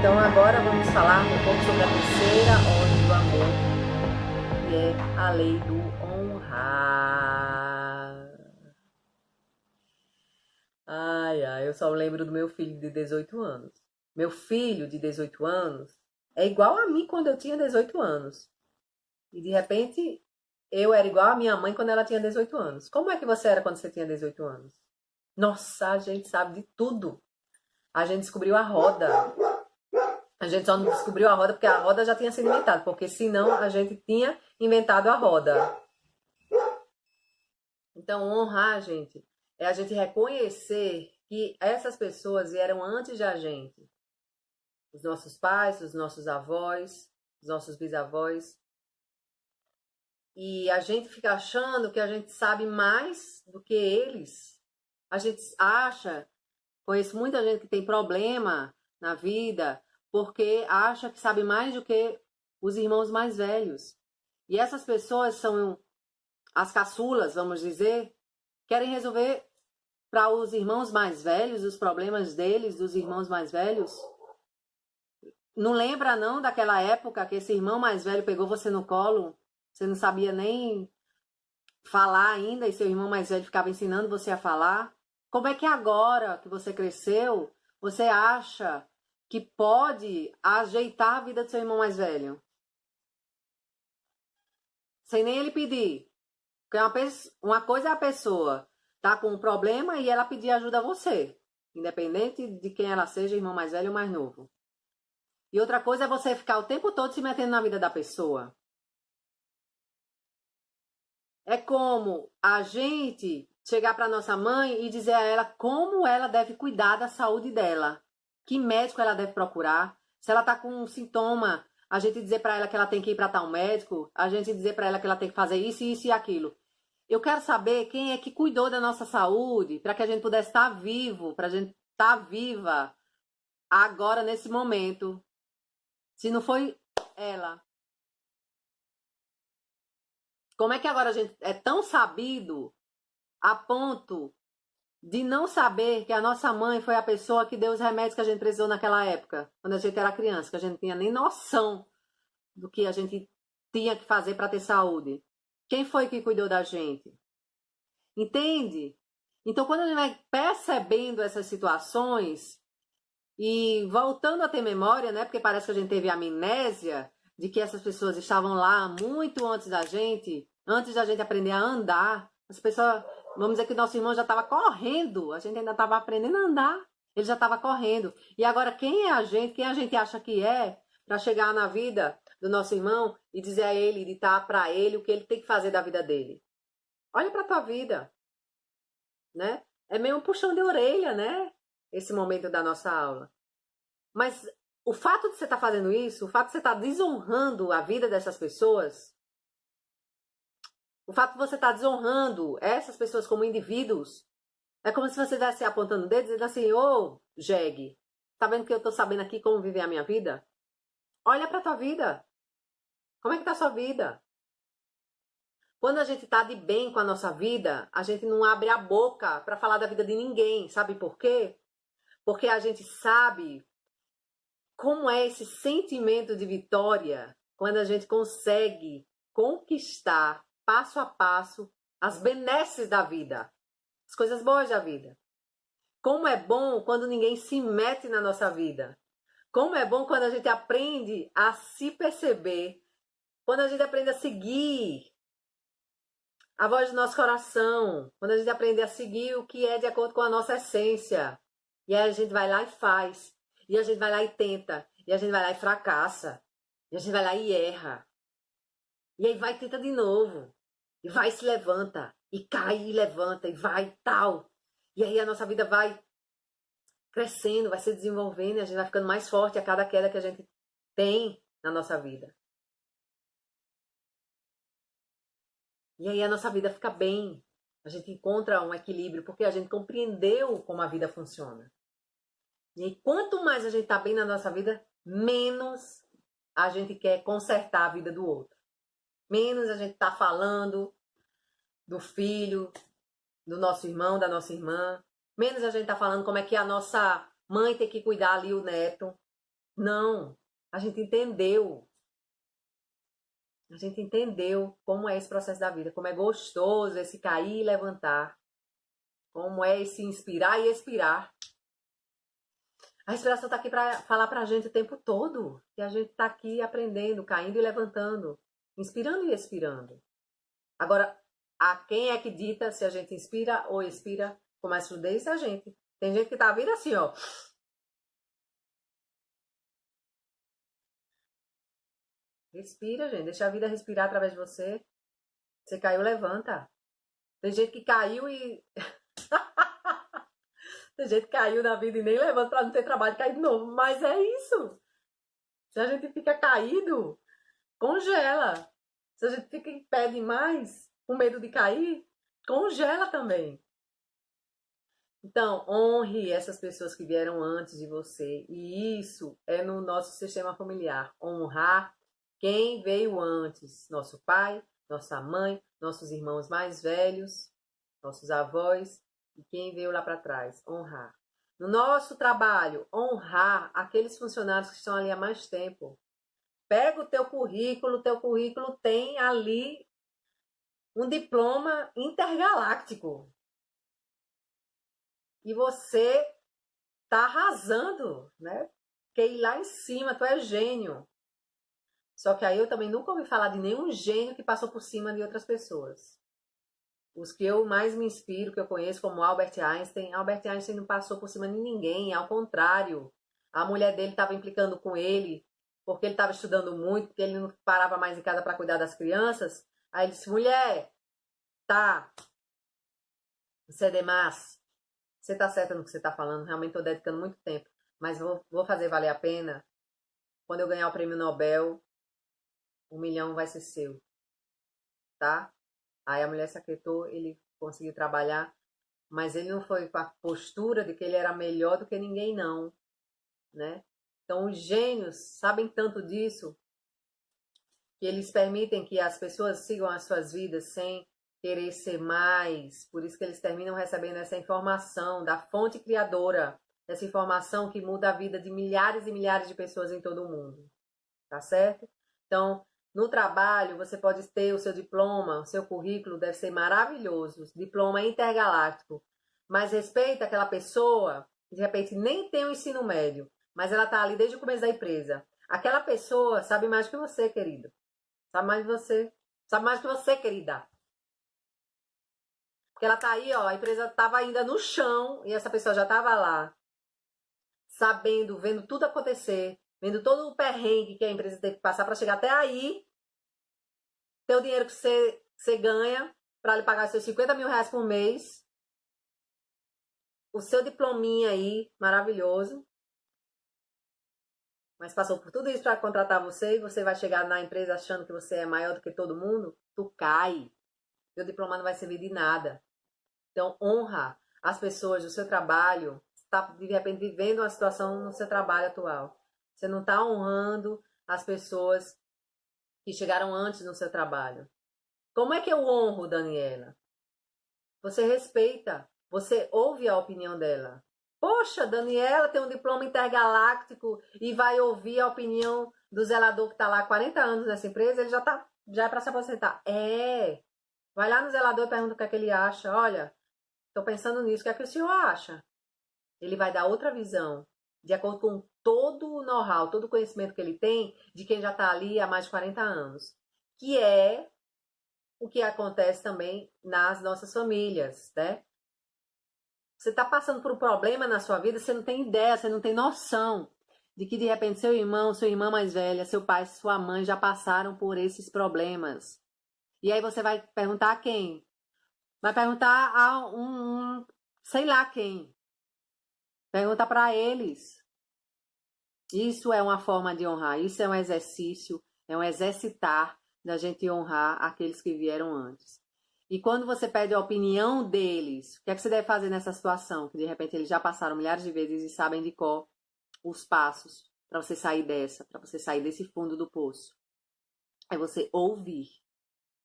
Então agora vamos falar um pouco sobre a terceira ordem do amor, que é a lei do honrar. Ai, ai, eu só lembro do meu filho de 18 anos. Meu filho de 18 anos é igual a mim quando eu tinha 18 anos. E de repente eu era igual a minha mãe quando ela tinha 18 anos. Como é que você era quando você tinha 18 anos? Nossa, a gente sabe de tudo. A gente descobriu a roda. A gente só não descobriu a roda porque a roda já tinha sido inventada, porque senão a gente tinha inventado a roda. Então, honrar, gente, é a gente reconhecer que essas pessoas vieram antes da gente. Os nossos pais, os nossos avós, os nossos bisavós. E a gente fica achando que a gente sabe mais do que eles. A gente acha, conheço muita gente que tem problema na vida porque acha que sabe mais do que os irmãos mais velhos. E essas pessoas são as caçulas, vamos dizer, querem resolver para os irmãos mais velhos os problemas deles, dos irmãos mais velhos. Não lembra não daquela época que esse irmão mais velho pegou você no colo, você não sabia nem falar ainda e seu irmão mais velho ficava ensinando você a falar? Como é que agora que você cresceu, você acha que pode ajeitar a vida do seu irmão mais velho? Sem nem ele pedir. Porque uma coisa é a pessoa tá com um problema e ela pedir ajuda a você. Independente de quem ela seja, irmão mais velho ou mais novo. E outra coisa é você ficar o tempo todo se metendo na vida da pessoa. É como a gente chegar para nossa mãe e dizer a ela como ela deve cuidar da saúde dela. Que médico ela deve procurar. Se ela tá com um sintoma, a gente dizer para ela que ela tem que ir para tal médico. A gente dizer para ela que ela tem que fazer isso, isso e aquilo. Eu quero saber quem é que cuidou da nossa saúde para que a gente pudesse estar vivo, para a gente estar viva agora, nesse momento. Se não foi ela. Como é que agora a gente é tão sabido a ponto de não saber que a nossa mãe foi a pessoa que deu os remédios que a gente precisou naquela época, quando a gente era criança, que a gente não tinha nem noção do que a gente tinha que fazer para ter saúde? Quem foi que cuidou da gente? Entende? Então, quando a gente vai percebendo essas situações e voltando a ter memória, né? Porque parece que a gente teve amnésia de que essas pessoas estavam lá muito antes da gente aprender a andar. As pessoas, vamos dizer que nosso irmão já estava correndo, a gente ainda estava aprendendo a andar, ele já estava correndo. E agora, quem é a gente? Quem a gente acha que é para chegar na vida do nosso irmão e dizer a ele, ditar para ele o que ele tem que fazer da vida dele? Olha para tua vida, né? É meio um puxão de orelha, né? Esse momento da nossa aula. Mas o fato de você estar fazendo isso, o fato de você estar desonrando a vida dessas pessoas, o fato de você estar desonrando essas pessoas como indivíduos, é como se você estivesse apontando o dedo e dizendo assim, ô, Jeg, tá vendo que eu tô sabendo aqui como viver a minha vida? Olha pra tua vida. Como é que tá a sua vida? Quando a gente tá de bem com a nossa vida, a gente não abre a boca para falar da vida de ninguém. Sabe por quê? Porque a gente sabe como é esse sentimento de vitória quando a gente consegue conquistar passo a passo as benesses da vida, as coisas boas da vida. Como é bom quando ninguém se mete na nossa vida. Como é bom quando a gente aprende a se perceber, quando a gente aprende a seguir a voz do nosso coração, quando a gente aprende a seguir o que é de acordo com a nossa essência. E aí a gente vai lá e faz. E a gente vai lá e tenta. E a gente vai lá e fracassa. E a gente vai lá e erra. E aí vai e tenta de novo. E vai e se levanta. E cai e levanta. E vai e tal. E aí a nossa vida vai crescendo, vai se desenvolvendo. E a gente vai ficando mais forte a cada queda que a gente tem na nossa vida. E aí a nossa vida fica bem. A gente encontra um equilíbrio porque a gente compreendeu como a vida funciona. E aí, quanto mais a gente tá bem na nossa vida, menos a gente quer consertar a vida do outro. Menos a gente tá falando do filho, do nosso irmão, da nossa irmã. Menos a gente tá falando como é que a nossa mãe tem que cuidar ali o neto. Não, a gente entendeu. A gente entendeu como é esse processo da vida, como é gostoso esse cair e levantar, como é esse inspirar e expirar. A respiração está aqui para falar para a gente o tempo todo, que a gente está aqui aprendendo, caindo e levantando, inspirando e expirando. Agora, a quem é que dita se a gente inspira ou expira com mais fluidez? É a gente. Tem gente que tá vindo assim, ó. Respira, gente. Deixa a vida respirar através de você. Você caiu, levanta. Tem gente que caiu e. Tem gente que caiu na vida e nem levanta para não ter trabalho de cair de novo. Mas é isso. Se a gente fica caído, congela. Se a gente fica em pé demais, com medo de cair, congela também. Então, honre essas pessoas que vieram antes de você. E isso é no nosso sistema familiar. Honrar quem veio antes. Nosso pai, nossa mãe, nossos irmãos mais velhos, nossos avós e quem veio lá para trás. Honrar. No nosso trabalho, honrar aqueles funcionários que estão ali há mais tempo. Pega o teu currículo tem ali um diploma intergaláctico. E você tá arrasando, né? Porque ir lá em cima, tu é gênio. Só que aí eu também nunca ouvi falar de nenhum gênio que passou por cima de outras pessoas. Os que eu mais me inspiro, que eu conheço, como Albert Einstein. Albert Einstein não passou por cima de ninguém, ao contrário. A mulher dele estava implicando com ele, porque ele estava estudando muito, porque ele não parava mais em casa para cuidar das crianças. Aí ele disse, mulher, tá, você é demais. Você tá certa no que você tá falando, realmente tô dedicando muito tempo. Mas vou fazer valer a pena. Quando eu ganhar o prêmio Nobel, 1 milhão vai ser seu, tá? Aí a mulher se aquietou, ele conseguiu trabalhar, mas ele não foi com a postura de que ele era melhor do que ninguém, não, né? Então os gênios sabem tanto disso que eles permitem que as pessoas sigam as suas vidas sem querer ser mais. Por isso que eles terminam recebendo essa informação da fonte criadora, essa informação que muda a vida de milhares e milhares de pessoas em todo o mundo, tá certo? Então, no trabalho, você pode ter o seu diploma, o seu currículo deve ser maravilhoso, diploma intergaláctico, mas respeita aquela pessoa que de repente nem tem o ensino médio, mas ela está ali desde o começo da empresa. Aquela pessoa sabe mais que você, querido. Sabe mais que você. Sabe mais que você, querida. Porque ela tá aí, ó, a empresa tava ainda no chão e essa pessoa já tava lá, sabendo, vendo tudo acontecer, vendo todo o perrengue que a empresa teve que passar para chegar até aí, ter o dinheiro que você ganha para lhe pagar seus 50 mil reais por mês, o seu diplominha aí, maravilhoso, mas passou por tudo isso para contratar você e você vai chegar na empresa achando que você é maior do que todo mundo, tu cai. Seu diploma não vai servir de nada. Então, honra as pessoas do seu trabalho. Você está, de repente, vivendo uma situação no seu trabalho atual. Você não está honrando as pessoas que chegaram antes no seu trabalho. Como é que eu honro, Daniela? Você respeita, você ouve a opinião dela. Poxa, Daniela tem um diploma intergaláctico e vai ouvir a opinião do zelador que está lá há 40 anos nessa empresa, ele já é para se aposentar. É, vai lá no zelador e pergunta o que é que ele acha. Olha, estou pensando nisso, o que é que o senhor acha? Ele vai dar outra visão, de acordo com todo o know-how, todo o conhecimento que ele tem de quem já está ali há mais de 40 anos. Que é o que acontece também nas nossas famílias, né? Você está passando por um problema na sua vida, você não tem ideia, você não tem noção de que de repente seu irmão, sua irmã mais velha, seu pai, sua mãe já passaram por esses problemas. E aí você vai perguntar a quem? Vai perguntar a sei lá quem. Pergunta para eles. Isso é uma forma de honrar, isso é um exercício, é um exercitar da gente honrar aqueles que vieram antes. E quando você pede a opinião deles, o que é que você deve fazer nessa situação? Que de repente eles já passaram milhares de vezes e sabem de cor os passos para você sair dessa, para você sair desse fundo do poço. É você ouvir.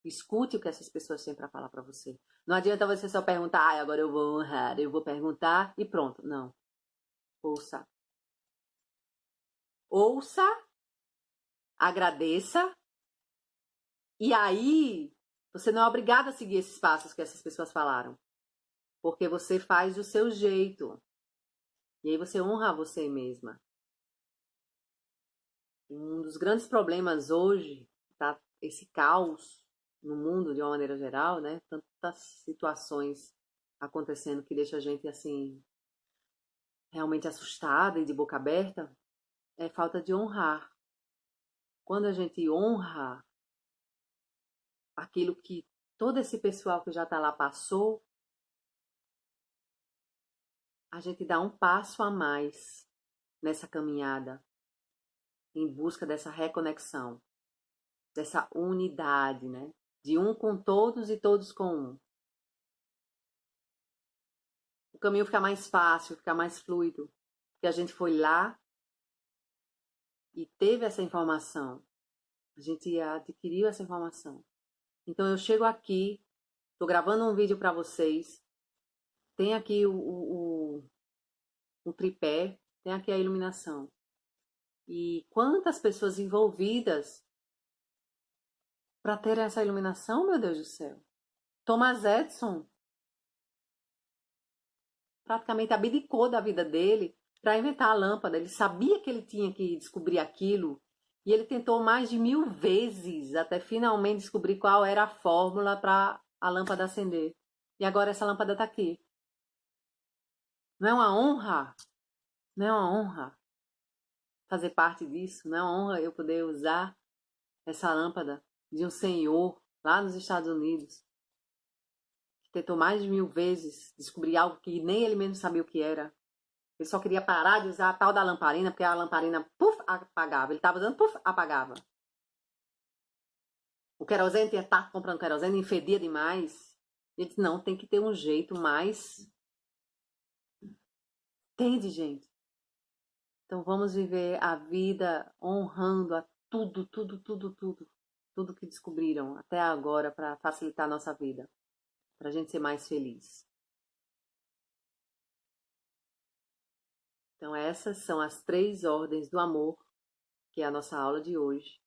Escute o que essas pessoas têm para falar para você. Não adianta você só perguntar, agora eu vou honrar, eu vou perguntar e pronto. Não. Ouça. ouça, agradeça, e aí você não é obrigado a seguir esses passos que essas pessoas falaram, porque você faz do seu jeito, e aí você honra você mesma. Um dos grandes problemas hoje, tá, esse caos no mundo de uma maneira geral, né? Tantas situações acontecendo que deixa a gente assim realmente assustada e de boca aberta, é falta de honrar. Quando a gente honra aquilo que todo esse pessoal que já está lá passou, a gente dá um passo a mais nessa caminhada em busca dessa reconexão, dessa unidade, né? De um com todos e todos com um. O caminho fica mais fácil, fica mais fluido, porque a gente foi lá e teve essa informação. A gente adquiriu essa informação. Então eu chego aqui, estou gravando um vídeo para vocês. Tem aqui o tripé, tem aqui a iluminação. E quantas pessoas envolvidas para ter essa iluminação, meu Deus do céu. Thomas Edison praticamente abdicou da vida dele para inventar a lâmpada. Ele sabia que ele tinha que descobrir aquilo e ele tentou mais de 1000 vezes até finalmente descobrir qual era a fórmula para a lâmpada acender. E agora essa lâmpada está aqui. Não é uma honra? Não é uma honra fazer parte disso? Não é uma honra eu poder usar essa lâmpada de um senhor lá nos Estados Unidos que tentou mais de 1000 vezes descobrir algo que nem ele mesmo sabia o que era? Ele só queria parar de usar a tal da lamparina, porque a lamparina, puf, apagava. Ele estava usando, puf, apagava. O querosene tinha estar comprando querosene, fedia demais. Ele disse, não, tem que ter um jeito mais... Entende, gente? Então vamos viver a vida honrando a tudo, tudo, tudo, tudo. Tudo que descobriram até agora para facilitar a nossa vida. Para a gente ser mais feliz. Então essas são as 3 ordens do amor, que é a nossa aula de hoje.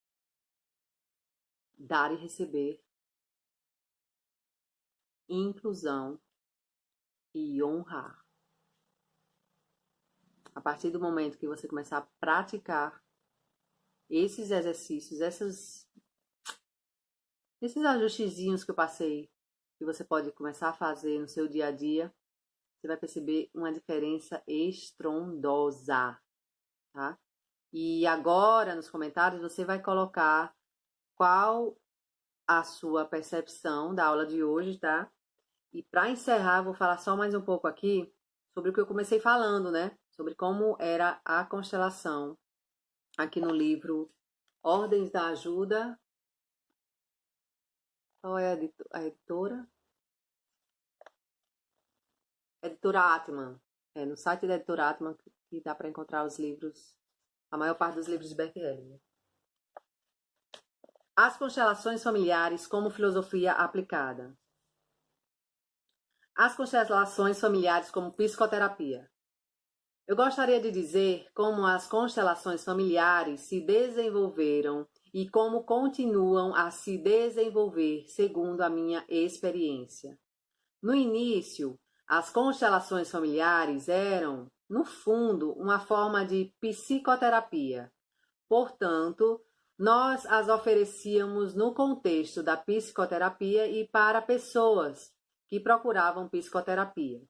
Dar e receber, inclusão e honrar. A partir do momento que você começar a praticar esses exercícios, esses ajustezinhos que eu passei, que você pode começar a fazer no seu dia a dia, você vai perceber uma diferença estrondosa, tá? E agora, nos comentários, você vai colocar qual a sua percepção da aula de hoje, tá? E para encerrar, vou falar só mais um pouco aqui sobre o que eu comecei falando, né? Sobre como era a constelação aqui no livro Ordens da Ajuda. Qual é a editora? Editora Atman. É no site da editora Atman que dá para encontrar os livros, a maior parte dos livros de Bert Hellinger. As constelações familiares como filosofia aplicada. As constelações familiares como psicoterapia. Eu gostaria de dizer como as constelações familiares se desenvolveram e como continuam a se desenvolver segundo a minha experiência. No início, as constelações familiares eram, no fundo, uma forma de psicoterapia. Portanto, nós as oferecíamos no contexto da psicoterapia e para pessoas que procuravam psicoterapia.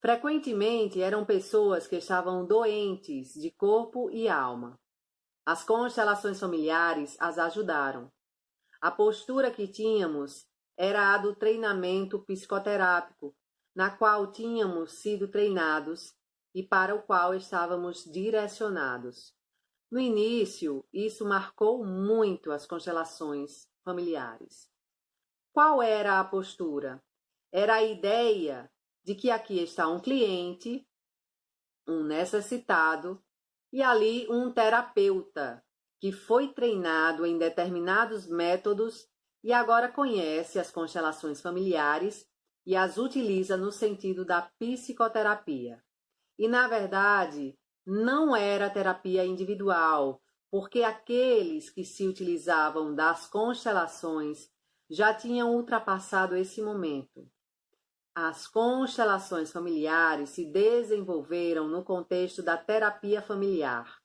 Frequentemente eram pessoas que estavam doentes de corpo e alma. As constelações familiares as ajudaram. A postura que tínhamos era a do treinamento psicoterápico, na qual tínhamos sido treinados e para o qual estávamos direcionados. No início, isso marcou muito as constelações familiares. Qual era a postura? Era a ideia de que aqui está um cliente, um necessitado, e ali um terapeuta que foi treinado em determinados métodos e agora conhece as constelações familiares e as utiliza no sentido da psicoterapia. E, na verdade, não era terapia individual, porque aqueles que se utilizavam das constelações já tinham ultrapassado esse momento. As constelações familiares se desenvolveram no contexto da terapia familiar.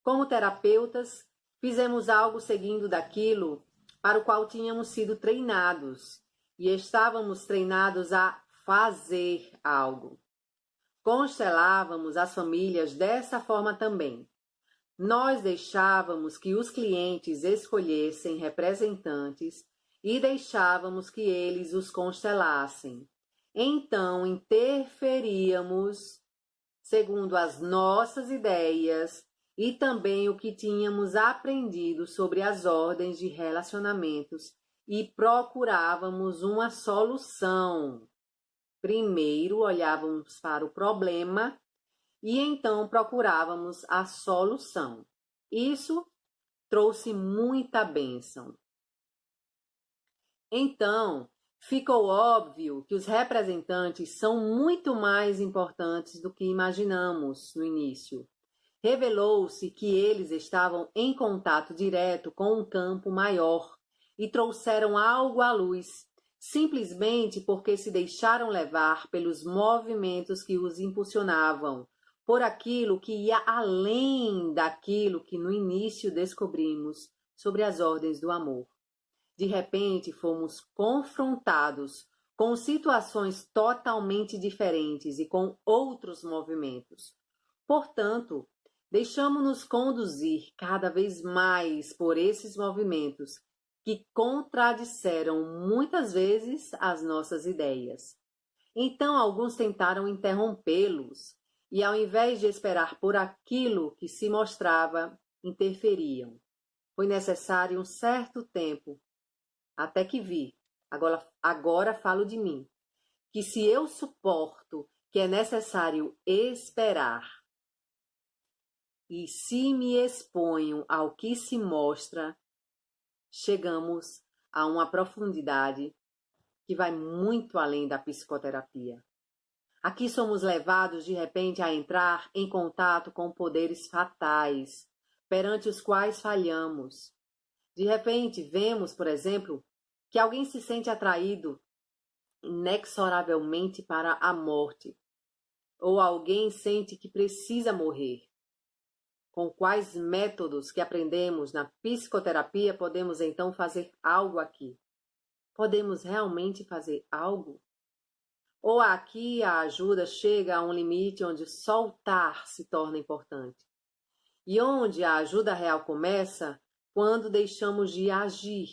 Como terapeutas, fizemos algo seguindo daquilo para o qual tínhamos sido treinados e estávamos treinados a fazer algo. Constelávamos as famílias dessa forma também. Nós deixávamos que os clientes escolhessem representantes e deixávamos que eles os constelassem. Então, interferíamos segundo as nossas ideias e também o que tínhamos aprendido sobre as ordens de relacionamentos e procurávamos uma solução. Primeiro olhávamos para o problema e então procurávamos a solução. Isso trouxe muita bênção. Então, ficou óbvio que os representantes são muito mais importantes do que imaginamos no início. Revelou-se que eles estavam em contato direto com um campo maior e trouxeram algo à luz, simplesmente porque se deixaram levar pelos movimentos que os impulsionavam, por aquilo que ia além daquilo que no início descobrimos sobre as ordens do amor. De repente, fomos confrontados com situações totalmente diferentes e com outros movimentos. Portanto, deixamos-nos conduzir cada vez mais por esses movimentos que contradisseram muitas vezes as nossas ideias. Então, alguns tentaram interrompê-los e, ao invés de esperar por aquilo que se mostrava, interferiam. Foi necessário um certo tempo até que vi, agora falo de mim, que se eu suporto que é necessário esperar e se me exponho ao que se mostra, chegamos a uma profundidade que vai muito além da psicoterapia. Aqui somos levados de repente a entrar em contato com poderes fatais, perante os quais falhamos. De repente, vemos, por exemplo, que alguém se sente atraído inexoravelmente para a morte, ou alguém sente que precisa morrer. Com quais métodos que aprendemos na psicoterapia podemos então fazer algo aqui? Podemos realmente fazer algo? Ou aqui a ajuda chega a um limite onde soltar se torna importante? E onde a ajuda real começa quando deixamos de agir.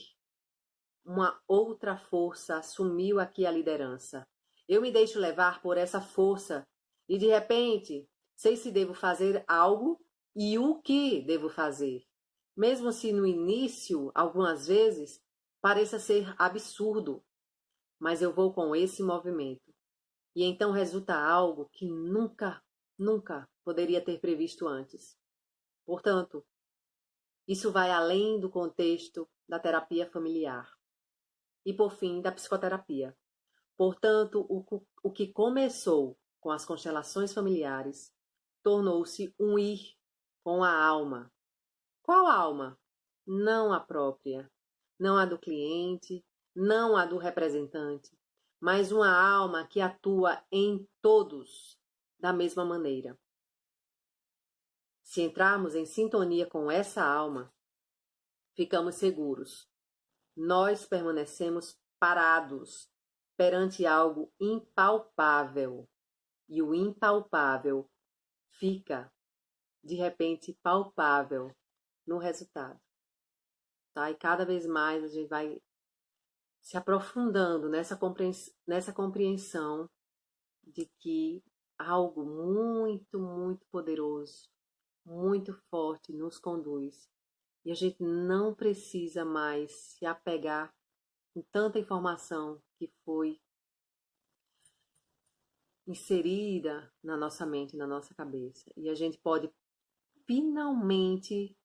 Uma outra força assumiu aqui a liderança. Eu me deixo levar por essa força e, de repente, sei se devo fazer algo e o que devo fazer. Mesmo se no início, algumas vezes, pareça ser absurdo, mas eu vou com esse movimento. E então resulta algo que nunca poderia ter previsto antes. Portanto, isso vai além do contexto da terapia familiar. E, por fim, da psicoterapia. Portanto, o que começou com as constelações familiares tornou-se um ir com a alma. Qual alma? Não a própria, não a do cliente, não a do representante, mas uma alma que atua em todos da mesma maneira. Se entrarmos em sintonia com essa alma, ficamos seguros. Nós permanecemos parados perante algo impalpável. E o impalpável fica, de repente, palpável no resultado. Tá? E cada vez mais a gente vai se aprofundando nessa compreensão de que algo muito poderoso, muito forte nos conduz. E a gente não precisa mais se apegar com tanta informação que foi inserida na nossa mente, na nossa cabeça. E a gente pode finalmente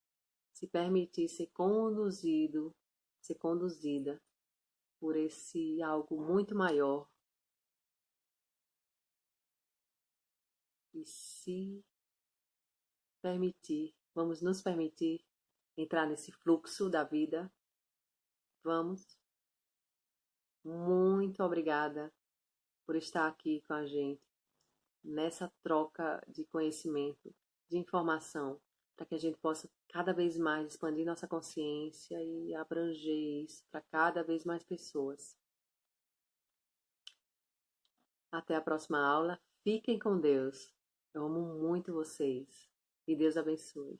se permitir ser conduzido, ser conduzida por esse algo muito maior e se permitir, vamos nos permitir entrar nesse fluxo da vida. Vamos. Muito obrigada por estar aqui com a gente nessa troca de conhecimento, de informação, para que a gente possa cada vez mais expandir nossa consciência e abranger isso para cada vez mais pessoas. Até a próxima aula. Fiquem com Deus. Eu amo muito vocês. E Deus abençoe.